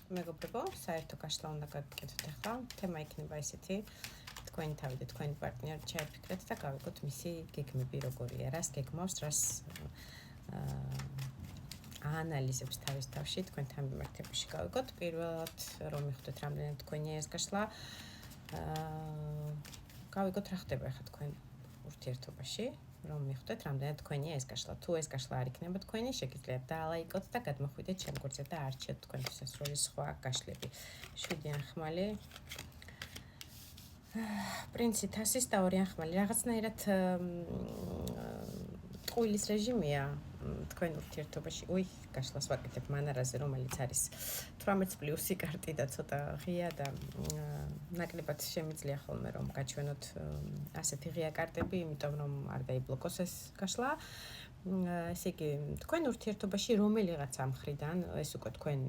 მეგობრებო, საერთო გაშლა უნდა გაგიკეთოთ ახლა. თემა იქნება ესეთი, თქვენი თავი და თქვენი პარტნიორი ჩაიფიქრეთ და გავიგოთ მისი გეგმები როგორია, რას გეგმავს, რას აანალიზებს თავის თავში თქვენთან მიმართებაში გავიგოთ. პირველად რომ მიხვდეთ რამდენად თქვენია ეს გაშლა, გავიგოთ რა ხდება ახლა თქვენ ურთიერთობაში, რომ მიხვდეთ რამდენად თქვენია ეს გაშლა. თუ ეს გაშლა არ იქნება თქვენი, შეგიძლიათ დაალაიკოთ და გადმოხვიდეთ ჩემ გვერდზე და არჩიოთ თქვენთვის სასრული სხვა გაშლები. 7 ახმალი. პრინცი თასის და 2 ახმალი. რაღაცნაირად ტყუილის რეჟიმია თქვენ ურთიერთობაში. გაშლას ვაკეთებ მანარაზე, რომელიც არის 18 პლუსი კარტი და ცოტა ღია და ნაკლებად შემიძლია ხოლმე რომ გაჩვენოთ ასეთი ღია კარტები, იმიტომ რომ არ დაიბლოკოს ეს გაშლა. ესე იგი, თქვენ ურთიერთობაში რომელიღაცა მხრიდან, ეს უკვე თქვენ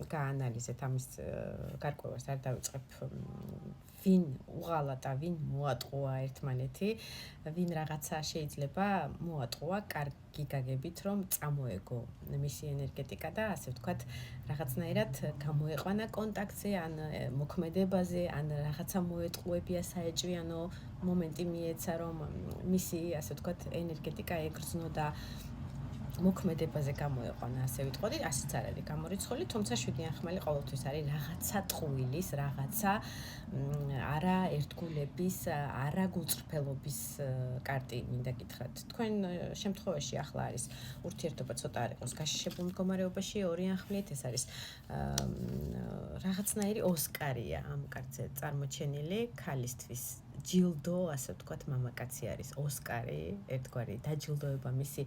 გაანალიზეთ, ამის გარკვევას არ დავიწყებ, ვინ უღალა და ვინ მოატყუა ერთმანეთი, ვინ რაღაცა შეიძლება მოატყუა კარგი გაგებით, რომ წამოეგო მისი ენერგეტიკა და ასე ვთქვათ, რაღაცნაირად გამოეყვანა კონტაქტზე, ან მოქმედებაზე, ან რაღაცა მოეტყუებია საეჭვიანო მომენტი მიეცა, რომ მისი, ასე ვთქვათ, ენერგეტიკა ეგრძნო და მოქმედებაზე გამოეყვანა, ასე ვიტყოდი, ასეც არ არის გამორიცხული, თუმცა 7 ახმალი ყოველთვის არის რაღაცა ტყუილის, რაღაცა არა ერთგულების, არა გულწრფელობის კარტი, მინდა გითხრათ. თქვენ შემთხვევაში ახლა არის ურთიერთობა ცოტა არ იყოს გაშიშებულ მდგომარეობაში, 2 ახმლით ეს არის რაღაცნაირი ოსკარია ამ კარტზე წარმოჩენილი ქალისთვის. ჯილდო, ასე ვთქვათ, მამაკაცი არის ოსკარი, ერთგვარი დაჯილდოება მისი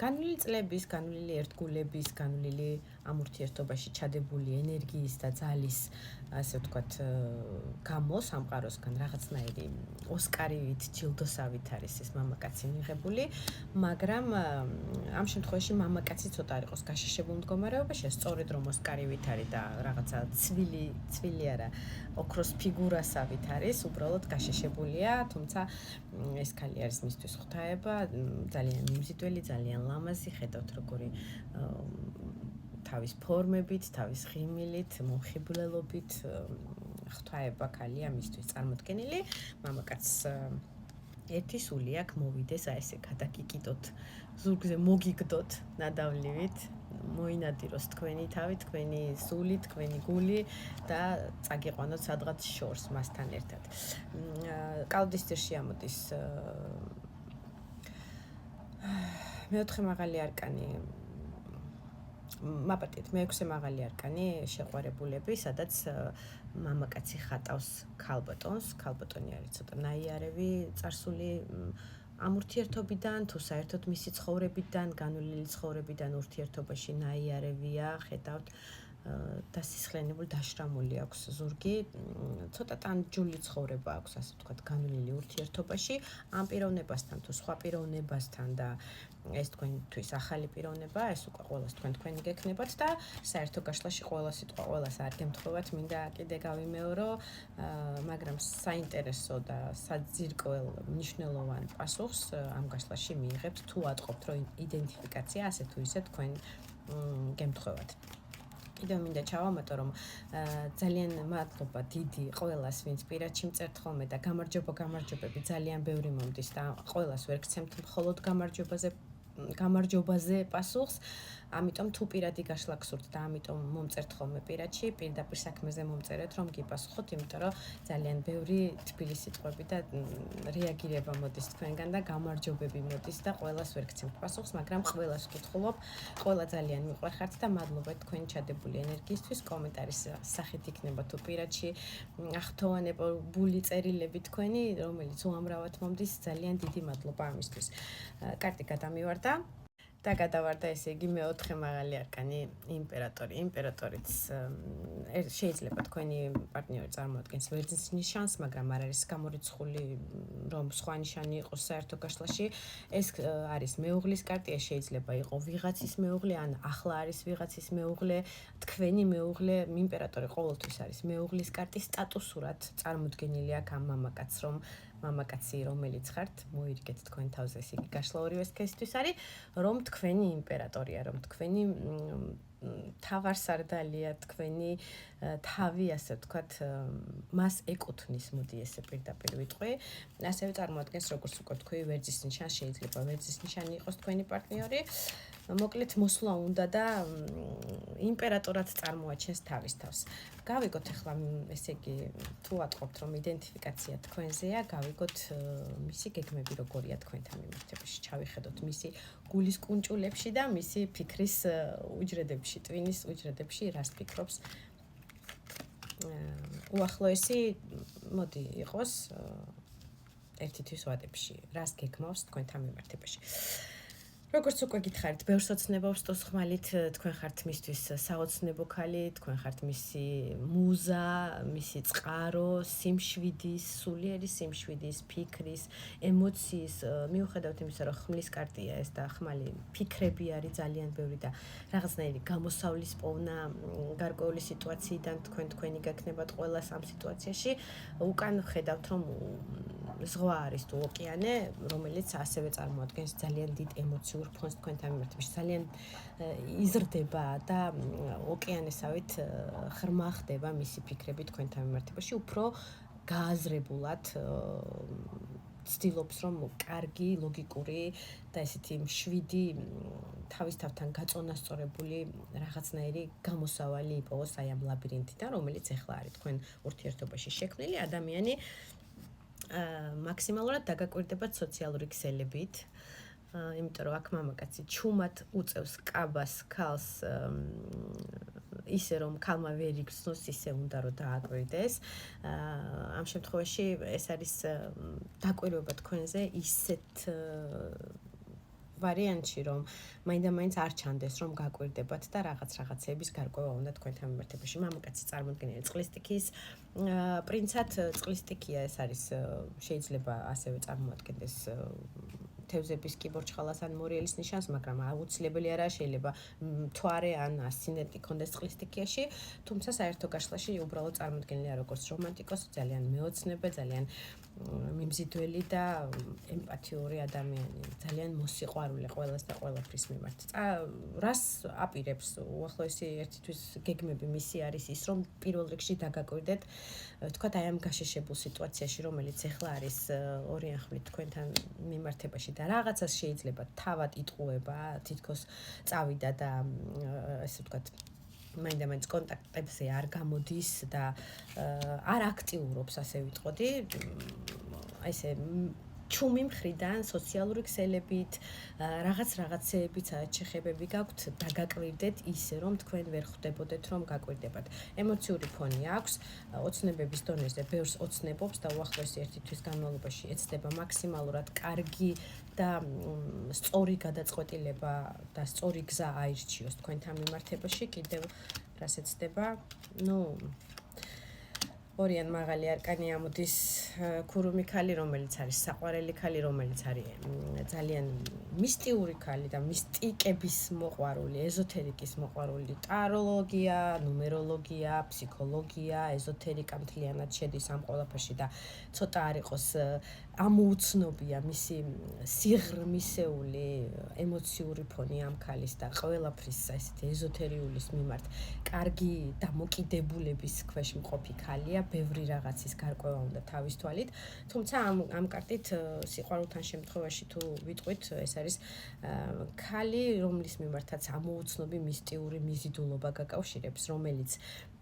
განვლილი წლების, განვლილი ერთგულების, განვლილი ამ ურთიერთობაში ჩადებული ენერგიის და ძალის, ასე ვთქვათ, გამო სამყაროსგან რაღაცნაირი ოსკარივით, ჯილდოსავით არის ეს მამაკაცი მიღებული, მაგრამ ამ შემთხვევაში მამაკაცი ცოტა არ იყოს გაშიშებულ მდგომარეობაში, სწორედ რომ ოსკარივით არის და რაღაცა ცვილი არა, ოქროს ფიგურასავით არის, უბრალოდ გაშიშებულია, თუმცა ეს ქალი არის მისთვის ღვთაება, ძალიან მიმზიდველი, ძალიან ლამაზი, ხედავთ როგორი თავის ფორმებით, თავის ღიმილით, მომხიბვლელობით ღვთაება ქალია მისთვის წარმოდგენილი. მამაკაცს ერთი სული აქვს, მოვიდეს ესე გადაგიკიდოთ, ზურგზე მოგიგდოთ ნადავლივით, მოინადიროს თქვენი თავი, თქვენი სული, თქვენი გული და წაგიყვანოთ სადღაც შორს მასთან ერთად. კალდის ძირში ამოდის მეოთხე მაღალი არკანი, მაპატიეთ, მეექვსე მაღალი არკანი, შეყვარებულები, სადაც მამაკაცი ხატავს ქალბატონს, ქალბატონი არის ცოტა ნაიარევი, წარსული ამ ურთიერთობიდან, თუ საერთოდ მისი ცხოვრებიდან, განვლილი ცხოვრებიდან ურთიერთობაში ნაიარევია, ხედავთ დასისხლენებული, დაშრამული აქვს ზურგი, ცოტა ტანჯული ცხოვრება აქვს, ასე ვთქვათ, განვლილი ურთიერთობაში, ამ პიროვნებასთან თუ სხვა პიროვნებასთან და ეს თქვენთვის ახალი პიროვნება, ეს უკვე ყველას თქვენი გექნებათ და საერთო გაშლაში ყველა სიტყვა ყველას არ გემთხვევათ, მინდა კიდე გავიმეორო, მაგრამ საინტერესო და საძირკვალ მნიშვნელოვან პასუხს ამ გაშლაში მიიღებთ, თუ ატყობთ, რომ იდენტიფიკაცია ასე თუ ისე თქვენ გემთხვევათ. კიდევ მინდა ჩავამატო, რომ ძალიან მადლობა დიდი ყველას, ვინც პირადში მწერთ ხოლმე და გამარჯობები ძალიან ბევრი მომდის და ყველას ვერ გცემთ მხოლოდ გამარჯობაზე პასუხს, ამიტომ თუ პირადი გაშლა გსურთ და ამიტომ მომწერთ ხოლმე პირადში, პირდაპირ საქმეზე მომწერეთ, რომ გიპასუხოთ, იმიტომ რომ ძალიან ბევრი თბილი სიტყვები და რეაგირება მოდის თქვენგან და გამარჯობები მოდის და ყველას ვერ გცემთ პასუხს, მაგრამ ყველას ვკითხულობ, ყველა ძალიან მიყვარხართ და მადლობა თქვენი ჩადებული ენერგიისთვის, კომენტარის სახით იქნება თუ პირადში ახთოვანებული წერილები თქვენი, რომელიც უამრავად მომდის, ძალიან დიდი მადლობა ამისთვის. კარტი გადამივარდა და გადავარდა ესე იგი მეოთხე მაღალი არკანი იმპერატორი. იმპერატორიც შეიძლება თქვენი პარტნიორი წარმოადგენს ვერძის ნიშანს, მაგრამ არ არის გამორიცხული, რომ სხვა ნიშანი იყოს საერთო გაშლაში. ეს არის მეუღლის კარტი, ეს შეიძლება იყოს ვიღაცის მეუღლე, ან ახლა არის ვიღაცის მეუღლე, თქვენი მეუღლე. იმპერატორი ყოველთვის არის მეუღლის კარტი, სტატუსურად წარმოდგენილი აქ ამ მამაკაცს, რომ მამაკაცი რომელიც ხართ, მოირგეთ თქვენ თავზე, ეს იგი გაშლა ორივეს კესთვის არის, რომ თქვენი იმპერატორია, რომ თქვენი თავარსარდალია თქვენი თავი, ასე ვთქვათ, მას ეკუთვნის, მოდი ესე პირდაპირ ვიტყვი. ასევე წარმოადგენს, როგორც უკვე თქვი, ვერძის ნიშანს, შეიძლება ვერძის ნიშანი იყოს თქვენი პარტნიორი. მოკლედ მოსვლა უნდა და იმპერატორად წარმოაჩენს თავის თავს. გავიგოთ ახლა ესე იგი თუ ვატყობთ რომ იდენტიფიკაცია თქვენზეა, გავიგოთ მისი გეგმები როგორია თქვენთან მიმართებაში. ჩავიხედოთ მისი გულის კუნჭულებში და მისი ფიქრის უჯრედებში, ტვინის უჯრედებში რას ფიქრობს. უახლოესი მოდი იყოს ერთი თვის ვადებში, რას გეგმავს თქვენთან მიმართებაში. როგორც უკვე გითხარით, ბევრს ოცნებობს თოს ხმალით, თქვენ ხართ მისთვის საოცნებო ქალი, თქვენ ხართ მისი მუზა, მისი წყარო, სიმშვიდის, სულიერი სიმშვიდის, ფიქრის, ემოციის, მიუხედავად იმისა, რომ ხმლის კარტია ეს და ხმალი ფიქრები არის ძალიან ბევრი და რაღაცნაირი გამოსავლის პოვნა გარკვეული სიტუაციიდან თქვენი გაქნებათ ყველას ამ სიტუაციაში, უკან ხედავთ რომ ზღვა არის თუ ოკეანე, რომელიც ასევე წარმოადგენს ძალიან დიდ ემოციურ ფონს თქვენთან მიმართებაში. ძალიან იზრდება და ოკეანესავით ღრმა ხდება მისი ფიქრები თქვენთან მიმართებაში, უფრო გააზრებულად ცდილობს რომ კარგი, ლოგიკური და ესეთი მშვიდი თავის თავთან გაწონასწორებული რაღაცნაირი გამოსავალი იპოვოს აი ამ ლაბირინთიდან, რომელიც ახლა არის თქვენ ურთიერთობაში შექმნილი ადამიანი მაქსიმალურად დაგაკვირდებათ სოციალური ქსელებით, იმიტომ რომ აქ მამაკაცი ჩუმად უწევს კაბას ქალს ისე რომ ქალმა ვერ იგრძნოს, ისე უნდა რომ დააკვირდეს. ამ შემთხვევაში ეს არის დაკვირვება თქვენზე ისეთ ვარიანტში, რომ მაინდა-მაინც არ ჩანდეს, რომ გაკვირდებათ და რაღაცების გარკვევა უნდა თქვენთან მიმართებაში. მამაკაცი წარმოდგენილი წყლის სტიქის პრინცად, წყლის სტიქია ეს არის, შეიძლება ასევე წარმოადგენდეს თევზების კიბორჩხალას ან მორიელის ნიშანს, მაგრამ აუცილებელი არაა, შეიძლება მთვარე ან ასციდენტი ქონდეს წყლის სტიქიაში, თუმცა საერთო გაშლაში უბრალოდ წარმოდგენილია როგორც რომანტიკოსი, ძალიან მეოცნებე, ძალიან მიმზიდველი და ემპათიური ადამიანი, ძალიან მოსიყვარულე ყველას და ყველაფრის მიმართ. რას აპირებს უახლოესი ერთი თვის გეგმები მისი არის ის, რომ პირველ რიგში დაგაკვირდეთ, თქვათ აი ამ გაშეშებულ სიტუაციაში, რომელიც ახლა არის ორი ახლით თქვენთან მიმართებაში და რაღაცას შეიძლება თავად იტყუება, თითქოს წავიდა და ესე ვთქვათ მაინდა-მაინც კონტაქტებზე არ გამოდის და არ აქტიურობს, ასე ვიტყოდი, აი ესე ჩუმი მხრიდან სოციალური ქსელებით, რაღაცეებით საჩეხებები გაქვთ, დაგაკვირდეთ ისე, რომ თქვენ ვერ ხვდებოდეთ, რომ გაკვირდებათ. ემოციური ფონი აქვს, ოცნებების დონეზე ბევრს ოცნებობს და უახლოესი ერთი თვის განმავლობაში ეცდება მაქსიმალურად კარგი და სწორი გადაწყვეტილება და სწორი გზა აირჩიოს თქვენთან მიმართებაში. კიდევ რას ეცდება? ორიან მაღალი არკანი ამოდის ქურუმი ქალი, რომელიც არის საყვარელი ქალი, რომელიც არის ძალიან მისტიური ქალი და მისტიკების მოყვარული, ეზოთერიკის მოყვარული, ტაროლოგია, ნუმეროლოგია, ფსიქოლოგია, ეზოთერიკა მთლიანად შედის ამ ყველაფერში და ცოტა არ იყოს ამოუცნობია მისი სიღრმისეული ემოციური ფონი ამ ქალის და ყველაფრის ესეთი ეზოთერიულის მიმართ კარგი დამოკიდებულების ქვეშ მყოფი ქალია. ბევრი რაღაცის გარკვევა უნდა თავის თვალით, თუმცა ამ კარტით სიყვარულთან შემთხვევაში თუ ვიტყვით, ეს არის ქალი, რომლის მიმართაც ამოუცნობი მისტიური მიზიდულობა გაკავშირებს, რომელიც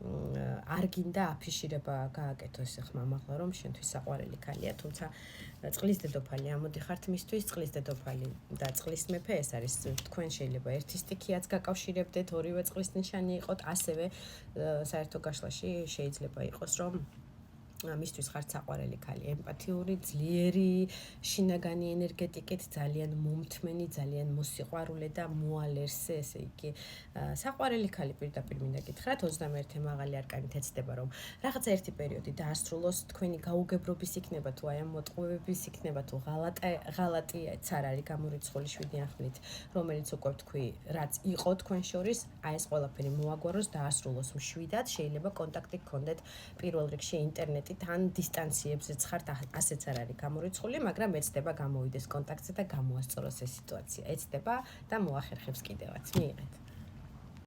არ გინდა აფიშირება გააკეთოს ხმამაღლა, რომ შენთვის საყვარელი ქალია, თუმცა წყლის დედოფალი ამოდიხართ მისთვის, წყლის დედოფალი და წყლის მეფე, ეს არის თქვენ შეიძლება ერთი სტიქიაც გაკავშირებდეთ, ორივე წყლის ნიშანი იყოთ, ასევე საერთო გაშლაში შეიძლება იყოს, რომ მისთვის ხართ საყვარელი ქალი, ემპათიური, ძლიერი, შინაგანი ენერგეტიკით, ძალიან მომთმენი, ძალიან მოსიყვარულე და მოალერსე, ესე იგი, საყვარელი ქალი პირდაპირ მინდა გითხრათ, 21 მაღალი არკანით ეცდება, რომ რაღაცა ერთი პერიოდი დაასრულოს, თქვენი გაუგებრობის იქნება თუ აი ამ მოტყუებების იქნება თუ ღალატიც არ არის გამორიცხული 7 ახლით, რომელიც უკვე თქვი, რაც იყო თქვენ შორის, აი ეს ყველაფერი მოაგვაროს, დაასრულოს მშვიდად, შეიძლება კონტაქტი გქონდეთ პირველ რიგში ინტერნეტით თან დისტანციებზეც ხართ, ასეც არ არის გამორიცხული, მაგრამ ეცდება გამოვიდეს კონტაქტზე და გამოასწოროს ეს სიტუაცია. ეცდება და მოახერხებს კიდევაც. მიიღეთ.